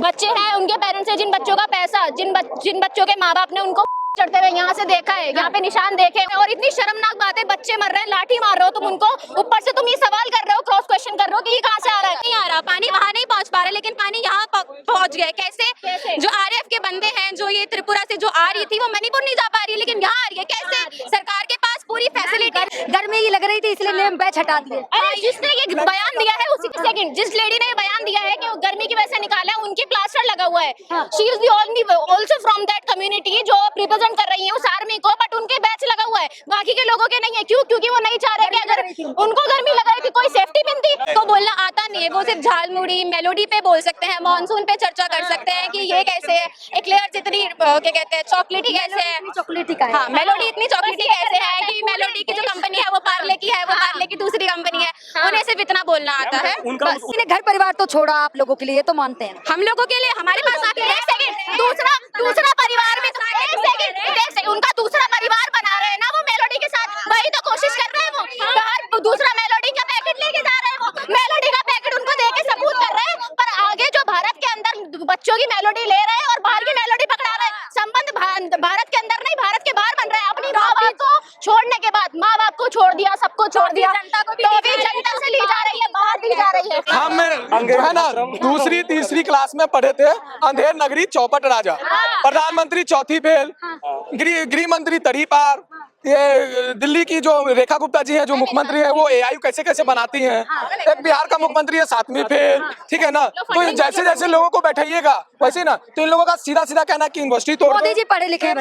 बच्चे हैं, उनके पेरेंट्स हैं, जिन बच्चों का पैसा, जिन बच्चों के माँ बाप ने उनको चढ़ते हुए यहाँ से देखा है, यहाँ पे निशान देखे, और इतनी शर्मनाक बात है, बच्चे मर रहे हैं, लाठी मार रहे हो तुम उनको, ऊपर से तुम ये सवाल कर रहे हो, क्रॉस क्वेश्चन कर रहे हो कि ये कहाँ से आ रहा है। नहीं आ रहा पानी, वहाँ नहीं पहुँच पा रहा, लेकिन पानी यहाँ पहुँच गया। कैसे? जो आरएफ के बंदे हैं, जो ये त्रिपुरा से जो आ रही थी, वो मणिपुर नहीं जा पा रही है, लेकिन यहाँ आ रही है। कैसे? सरकार के पास पूरी फैसिलिटी, गर्मी ही लग रही थी इसलिए नेम बैच हटा दिए। अरे जिसने ये बयान दिया है उसी सेकंड, जिस लेडी ने ये बयान दिया है कि वो गर्मी की वजह से निकाला है, उनके प्लास्टर लगा हुआ है। She is the only also from that community जो रिप्रेजेंट कर रही है उस आर्मी को, बट उनके बैच लगा हुआ है, बाकी के लोगों के नहीं है। क्यों? क्योंकि वो नहीं चाह रहे कि अगर उनको गर्मी लग रही थी कोई सेफ्टी पिन थी। तो बोलना आता नहीं है, वो सिर्फ झालमुड़ी मेलोडी पे बोल सकते हैं, मॉनसून पे चर्चा कर सकते हैं कि ये कैसे है, एक्लेयर जितनी क्या कहते हैं चॉकलेटी कैसे है, चॉकलेटी का है। हाँ मेलोडी इतनी चॉकलेटी कैसे है कि मेलोडी की जो कंपनी है वो पार्ले की है, वो पार्ले की दूसरी कंपनी है, उन्हें सिर्फ इतना बोलना आता है। इसने घर परिवार तो छोड़ा आप लोगों के लिए, तो मानते हैं हम लोगों के लिए, हमारे पास आके एक सेकंड, दूसरा परिवार में एक सेकंड उनका दूसरा परिवार बना रहे हैं ना वो मेलोडी के साथ, वही तो कोशिश कर रहे हैं वो बाहर दूसरा मेलोडी का पैकेट लेके जा रहे हैं, वो मेलोडी का पैकेट उनको देके सबूत कर रहे हैं, पर आगे जो भारत के अंदर बच्चों की मेलोडी ले रहे हैं और बाहर की मेलोडी पकड़ा रहे हैं। संबंध भारत के अंदर नहीं, भारत के बाहर बन रहा है। अपनी माँ बाप को छोड़ने के बाद, माँ बाप को छोड़ दिया, सबको छोड़ दिया, तो भी जनता से ली जा रही है, बाहर दी जा रही है। हम जो है ना दूसरी तीसरी क्लास में पढ़े थे, अंधेर नगरी चौपट राजा, प्रधानमंत्री चौथी फेल, गृह मंत्री तरी पार, ये दिल्ली की जो रेखा गुप्ता जी हैं जो मुख्यमंत्री हैं वो एआई कैसे कैसे बनाती हैं, एक बिहार का मुख्यमंत्री है 7वीं फेल, ठीक है ना। तो जैसे जैसे लोगों को बैठाइएगा वैसे ना, तो इन लोगों का सीधा सीधा कहना कि यूनिवर्सिटी तोड़ मोदी जी पढ़े लिखे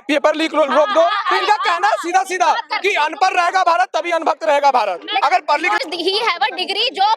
पेपर लीक रोक दो, तो इनका कहना सीधा सीधा कि अनपढ़ रहेगा भारत तभी अनभक्त रहेगा भारत। अगर पढ़ लिख ही हैव अ डिग्री जो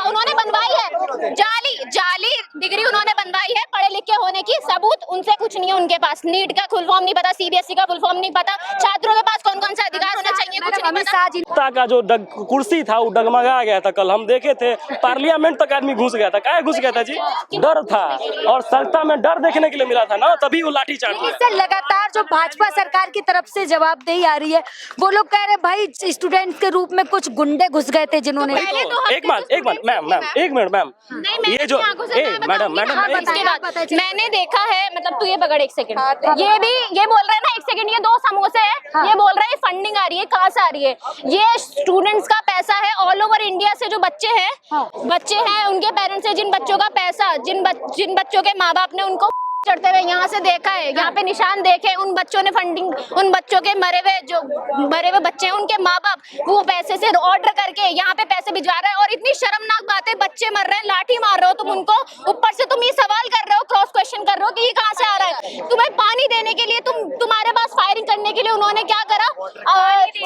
उन्होंने बनवाई है, जाली डिग्री उन्होंने बनवाई है, पढ़े लिखे होने की सबूत उनसे कुछ नहीं है उनके पास। नीट का फुल फॉर्म नहीं पता, सीबीएसई का फुल फॉर्म नहीं पता, छात्रों के पास कौन कौन सा अधिकार होना चाहिए कुछ नहीं पता। का जो कुर्सी था वो डगमगा गया था, कल हम देखे थे पार्लियामेंट तक आदमी घुस गया था। क्या घुस गया था जी? डर था, और सत्ता में डर देखने के लिए मिला था ना, तभी वो लाठी चार्ज। इससे लगातार जो भाजपा सरकार की तरफ से जवाबदेही आ रही है, वो लोग कह रहे भाई स्टूडेंट के रूप में कुछ गुंडे घुस गए थे जिन्होंने। एक मिनट मैम, ये जो मैडम मैंने देखा है, मतलब तू ये पकड़ एक सेकंड, ये बोल रहे हैं ना, एक सेकंड, ये 2 समोसे है, ये बोल रहे हैं फंडिंग आ रही है, कहाँ से आ रही है? ये स्टूडेंट्स का पैसा है, ऑल ओवर इंडिया से जो बच्चे हैं उनके पेरेंट्स हैं, जिन बच्चों का पैसा, जिन बच्चों के माँ बाप ने उनको चढ़ते हुए यहाँ से देखा है, यहाँ पे निशान देखे, उन बच्चों ने फंडिंग, उन बच्चों के मरे हुए बच्चे हैं, उनके माँ बाप वो पैसे से ऑर्डर करके यहाँ पे पैसे भिजवा रहे हैं, और इतनी शर्मनाक बात है, बच्चे मर रहे हैं, लाठी मार रहे हो तुम उनको, ऊपर से तुम ये सवाल कर रहे हो, क्रॉस क्वेश्चन कर रहे हो कि ये कहाँ से आ रहा है। तुम्हें पानी देने के लिए, तुम्हारे पास फायरिंग करने के लिए उन्होंने क्या करा,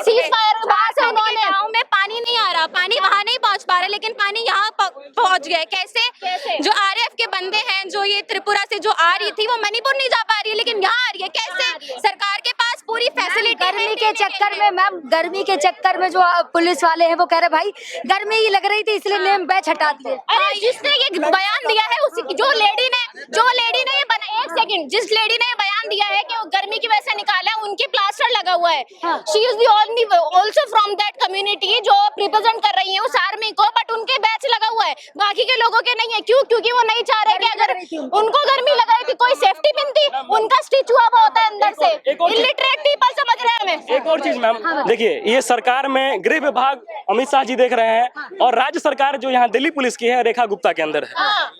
सीज फायर वहां से उन्होंने, गाँव में पानी नहीं आ रहा, पानी वहाँ नहीं पहुँच पा रहा, लेकिन पानी यहाँ पहुँच गया। कैसे? जो आरएफ के बंदे हैं, जो ये त्रिपुरा से जो आ रही थी, वो मणिपुर नहीं जा पा रही है, लेकिन यहाँ आ रही है। कैसे? सरकार के पास पूरी फैसिलिटी। गर्मी के चक्कर में मैम, गर्मी के चक्कर में जो पुलिस वाले हैं वो कह रहे भाई गर्मी ही लग रही थी इसलिए नेम बैच हटा दिए। अरे जिसने ये बयान दिया है उसी जो लेडी ने ये एक सेकंड, जिस लेडी ने ये बयान दिया है कि वो गर्मी की वजह से निकाला है, उनके प्लास्टर लगा हुआ है। She is the only also from that community जो रिप्रेजेंट कर रही है उस आर्मी को, बट उनके बैच लगा हुआ है, बाकी के लोगों के नहीं है। क्यों? क्योंकि वो नहीं चाह रहे कि अगर उनको गर्मी लग रही थी कोई सेफ्टी पिन थी, उनका स्टिच हुआ हुआ होता है अंदर से। इलिटरेट पीपल समझ रहे हैं हमें। एक और चीज मैम, देखिए ये सरकार में गृह विभाग अमित शाह जी देख रहे हैं, और राज्य सरकार जो यहाँ दिल्ली पुलिस की है रेखा गुप्ता के अंदर है,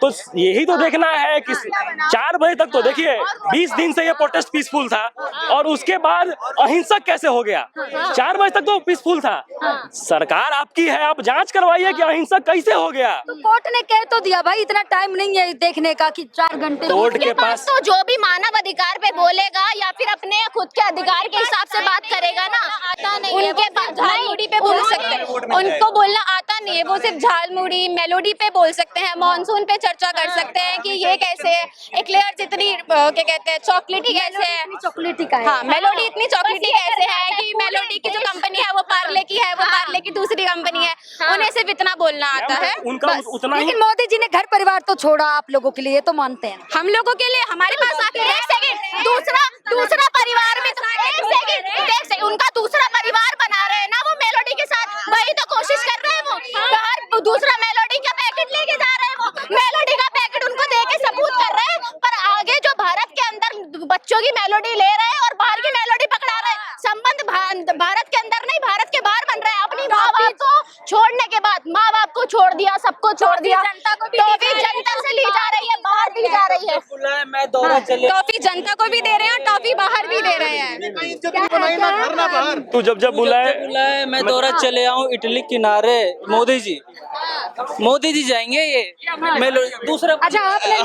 तो यही तो देखना है कि 4 बजे तक तो देखिए 20 दिन से ये प्रोटेस्ट पीसफुल था, और उसके बाद अहिंसक कैसे हो गया? 4 बजे तक तो पीसफुल था। सरकार आपकी है, आप जांच करवाइए कि अहिंसक कैसे हो गया। तो कोर्ट ने कह तो दिया भाई, इतना टाइम नहीं है देखने का कि 4 घंटे। कोर्ट के पास तो जो भी मानव अधिकार पे बोलेगा या फिर अपने खुद के अधिकार के हिसाब से बात करेगा ना, आता नहीं उनके पास झालमुड़ी पे बोल सकते हैं, उनको बोलना आता नहीं है, वो सिर्फ झालमुड़ी मेलोडी पे बोल सकते हैं, मॉनसून पे चर्चा कर सकते हैं कि ये कैसे है, एक्लेयर जितनी क्या कहते हैं चॉकलेटी कैसे है, चॉकलेटी का है। हाँ मेलोडी इतनी चॉकलेटी कैसे है कि मेलोडी की जो कंपनी है वो पार्ले की है, वो पार्ले की दूसरी कंपनी है, उन्हें सिर्फ इतना बोलना आता है बस। लेकिन मोदी जी ने घर परिवार तो छोड़ा आप लोगों के लिए, तो मानते हैं हम लोगों के लिए, हमारे पास आके एक सेकंड, दूसरा परिवार में एक सेकंड उनका दूसरा परिवार बना रहे हैं ना वो मेलोडी के साथ, वही तो कोशिश कर रहे हैं वो बाहर दूसरा मेलोडी का पैकेट लेके जा रहे हैं, वो मेलोडी का पैकेट उनको देके सबूत टॉफी जनता को भी दे रहे हैं और टॉफी बाहर भी दे रहे हैं। तू जब जब बुलाए बुलाए मैं दौरा चले आऊं इटली किनारे। मोदी जी जाएंगे ये। मैं दूसरा अच्छा आपने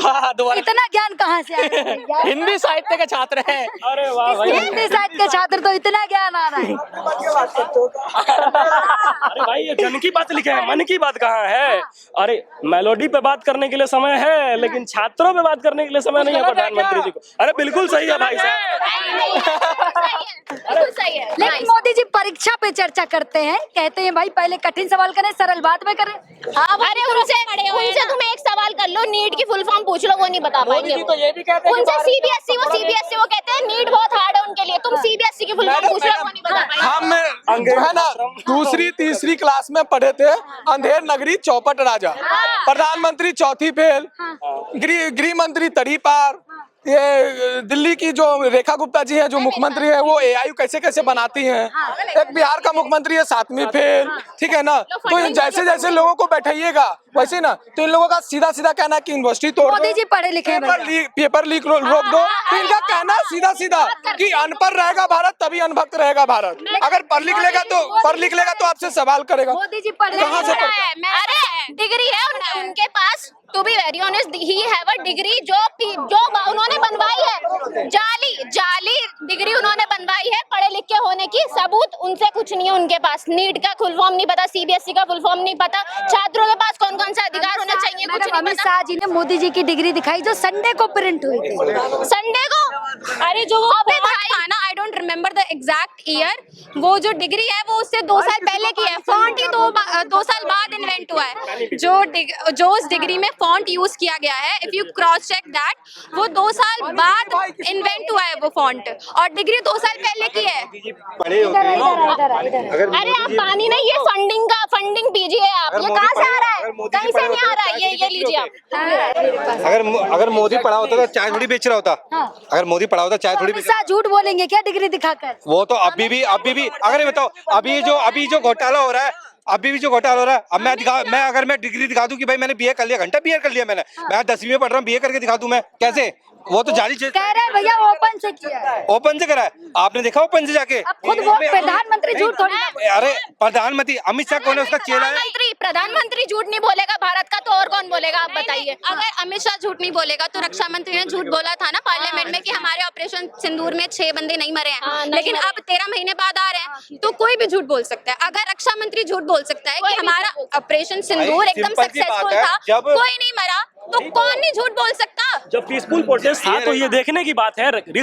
इतना ज्ञान कहाँ से आया? हिंदी साहित्य के छात्र हैं। अरे वाह भाई, हिंदी साहित्य के छात्र तो इतना ज्ञान आ रहा है। अरे भाई ये जन की बात लिखे हैं, मन की बात कहाँ है? अरे मेलोडी पे बात करने के लिए समय है, लेकिन छात्रों पे बात करने के लिए समय नहीं है प्रधानमंत्री जी को। अरे बिल्कुल सही है भाई साहब। बिल्कुल सही है। लेकिन मोदी जी परीक्षा पे चर्चा करते हैं, कहते हैं भाई पहले कठिन सवाल करें, सरल बात में करें। अरे उनसे तुम एक सवाल कर लो, नीट की फुल फॉर्म पूछ लो, वो नहीं बता पाएंगे। उनसे सीबीएसई वो कहते हैं नीट बहुत हार्ड है उनके लिए, तुम सीबीएसई की फुल फॉर्म पूछ लो, वो नहीं बता पाएंगे। हम जो है ना दूसरी तीसरी क्लास में पढ़े थे, अंधेर नगरी चौपट राजा, प्रधानमंत्री चौथी फेल, गृह मंत्री तड़ी पार, ये दिल्ली की जो रेखा गुप्ता जी हैं जो मुख्यमंत्री है, वो एआई कैसे कैसे बनाती हैं, एक बिहार का मुख्यमंत्री है 7वीं फेल, ठीक है ना। तो ये जैसे जैसे लोगों को बैठाइएगा वैसे ना, तो इन लोगों का सीधा सीधा कहना कि यूनिवर्सिटी तोड़ मोदी जी पढ़े लिखे हैं भैया। पेपर लीक रोक दो, तो इनका कहना सीधा सीधा कि अनपढ़ रहेगा भारत तभी अनभक्त रहेगा भारत। अगर पढ़ लिख लेगा तो आपसे सवाल करेगा। मोदी जी पढ़े कहाँ से लिखे हैं। अरे डिग्री है उनके पास, to be very honest he have a degree जो उन्होंने बनवाई है, जाली डिग्री उन्होंने बनवाई है, पढ़े लिखे होने की सबूत उनसे कुछ नहीं है उनके पास। नीट का फुल फॉर्म नहीं पता, सीबीएसई का फुल फॉर्म नहीं पता, छात्रों के पास कौन कौन सा अधिकार होना चाहिए कुछ नहीं अमित पता। शाह जी ने मोदी जी की डिग्री दिखाई जो संडे को प्रिंट हुई थी। संडे को अरे जो वो font था ना, I don't remember the exact year, वो जो डिग्री है वो उससे 2 साल पहले की है। फॉन्ट ही 2 साल बाद इन्वेंट हुआ है। जो उस डिग्री में फॉन्ट यूज किया गया है, if you cross check that, वो 2 साल बाद इन्वेंट हुआ है वो फॉन्ट, और डिग्री 2 साल पहले की है। अरे आप पानी नहीं, ये फंडिंग दीजिए आप, ये कहाँ से आ रहा है? कहीं से नहीं आ रहा है, ये लीजिए आप। अगर मोदी पढ़ा होता तो चाय थोड़ी बेच रहा होता। अगर मोदी पढ़ा होता चाय थोड़ी अमित शाह झूठ बोलेंगे क्या डिग्री दिखाकर? वो तो अभी भी अगर ये बताओ अभी जो घोटाला हो रहा है, अब मैं डिग्री दिखा दूं कि भाई मैंने बीए कर लिया, घंटा बीए कर लिया मैं 10वीं में पढ़ रहा हूँ, बीए करके दिखा दूं मैं कैसे? वो तो जारी कह रहे हैं भैया ओपन से किया है। ओपन से करा है, आपने देखा ओपन से जाके? अब खुद वो प्रधानमंत्री झूठ थोड़ी ना। अरे प्रधानमंत्री अमित शाह कौन है, उसका चेला है। प्रधानमंत्री झूठ नहीं बोलेगा भारत का, तो और कौन बोलेगा आप बताइए। अगर अमित शाह झूठ नहीं बोलेगा तो रक्षा मंत्री ने झूठ बोला था ना पार्लियामेंट में कि हमारे ऑपरेशन सिंदूर में 6 बंदे नहीं मरे हैं, लेकिन अब 13 महीने बाद आ रहे हैं, तो कोई भी झूठ बोल सकता है। अगर रक्षा मंत्री झूठ बोल सकता है कि हमारा ऑपरेशन सिंदूर एकदम सक्सेसफुल था, कोई नहीं मरा, तो कौन नहीं झूठ बोल सकता? जब पीसफुल प्रोटेस्ट था तो ये देखने की बात है